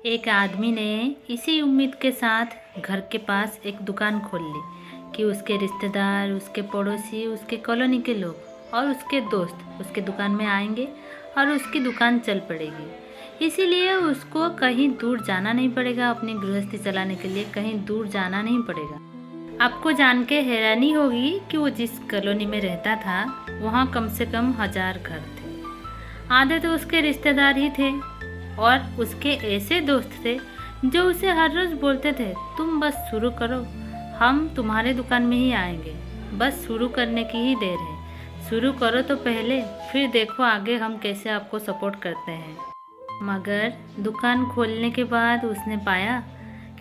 एक आदमी ने इसी उम्मीद के साथ घर के पास एक दुकान खोल ली कि उसके रिश्तेदार, उसके पड़ोसी, उसके कॉलोनी के लोग और उसके दोस्त उसके दुकान में आएंगे और उसकी दुकान चल पड़ेगी। इसीलिए उसको कहीं दूर जाना नहीं पड़ेगा, अपनी गृहस्थी चलाने के लिए कहीं दूर जाना नहीं पड़ेगा। आपको जान के हैरानी होगी कि वो जिस कॉलोनी में रहता था वहाँ कम से कम 1000 घर थे। आधे तो उसके रिश्तेदार ही थे और उसके ऐसे दोस्त थे जो उसे हर रोज़ बोलते थे, तुम बस शुरू करो, हम तुम्हारे दुकान में ही आएंगे, बस शुरू करने की ही देर है, शुरू करो तो पहले, फिर देखो आगे हम कैसे आपको सपोर्ट करते हैं। मगर दुकान खोलने के बाद उसने पाया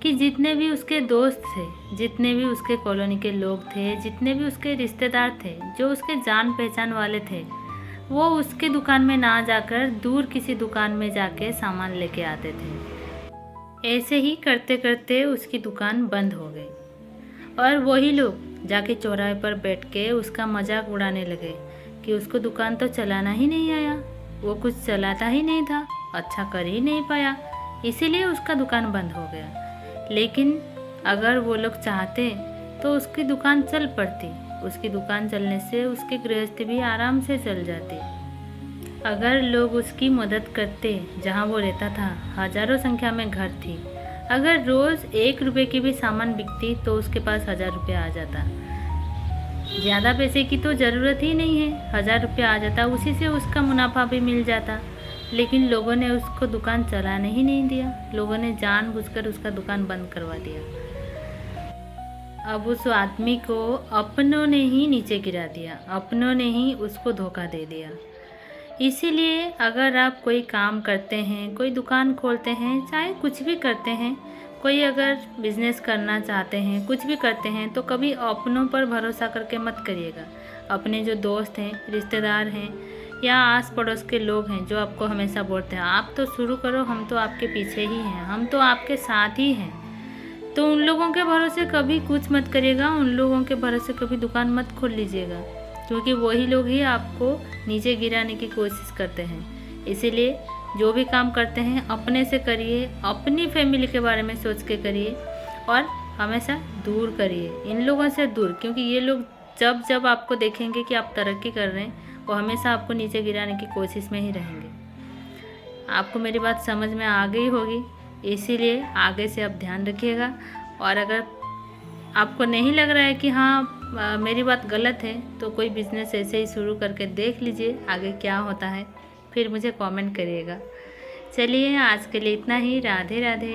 कि जितने भी उसके दोस्त थे, जितने भी उसके कॉलोनी के लोग थे, जितने भी उसके रिश्तेदार थे, जो उसके जान पहचान वाले थे, वो उसके दुकान में ना जाकर दूर किसी दुकान में जाके सामान लेके आते थे। ऐसे ही करते करते उसकी दुकान बंद हो गई और वही लोग जाके चौराहे पर बैठ के उसका मजाक उड़ाने लगे कि उसको दुकान तो चलाना ही नहीं आया, वो कुछ चलाता ही नहीं था, अच्छा कर ही नहीं पाया, इसीलिए उसका दुकान बंद हो गया। लेकिन अगर वो लोग चाहते तो उसकी दुकान चल पड़ती, उसकी दुकान चलने से उसकी गृहस्थी भी आराम से चल जाती। अगर लोग उसकी मदद करते, जहाँ वो रहता था हजारों संख्या में घर थी, अगर रोज़ 1 रुपये की भी सामान बिकती तो उसके पास 1000 रुपये आ जाता। ज़्यादा पैसे की तो ज़रूरत ही नहीं है, 1000 रुपये आ जाता, उसी से उसका मुनाफा भी मिल जाता। लेकिन लोगों ने उसको दुकान चलाने ही नहीं दिया, लोगों ने जानबूझकर उसका दुकान बंद करवा दिया। अब उस आदमी को अपनों ने ही नीचे गिरा दिया, अपनों ने ही उसको धोखा दे दिया। इसीलिए अगर आप कोई काम करते हैं, कोई दुकान खोलते हैं, चाहे कुछ भी करते हैं, कोई अगर बिजनेस करना चाहते हैं, कुछ भी करते हैं, तो कभी अपनों पर भरोसा करके मत करिएगा। अपने जो दोस्त हैं, रिश्तेदार हैं या आस पड़ोस के लोग हैं जो आपको हमेशा बोलते हैं आप तो शुरू करो, हम तो आपके पीछे ही हैं, हम तो आपके साथ ही हैं, तो उन लोगों के भरोसे कभी कुछ मत करिएगा, उन लोगों के भरोसे कभी दुकान मत खोल लीजिएगा, क्योंकि वही लोग ही आपको नीचे गिराने की कोशिश करते हैं। इसीलिए जो भी काम करते हैं अपने से करिए, अपनी फैमिली के बारे में सोच के करिए और हमेशा दूर करिए इन लोगों से दूर, क्योंकि ये लोग जब जब आपको देखेंगे कि आप तरक्की कर रहे हैं वो हमेशा आपको नीचे गिराने की कोशिश में ही रहेंगे। आपको मेरी बात समझ में आ गई होगी, इसीलिए आगे से आप ध्यान रखिएगा। और अगर आपको नहीं लग रहा है कि हाँ मेरी बात गलत है, तो कोई बिज़नेस ऐसे ही शुरू करके देख लीजिए आगे क्या होता है, फिर मुझे कमेंट करिएगा। चलिए आज के लिए इतना ही। राधे राधे।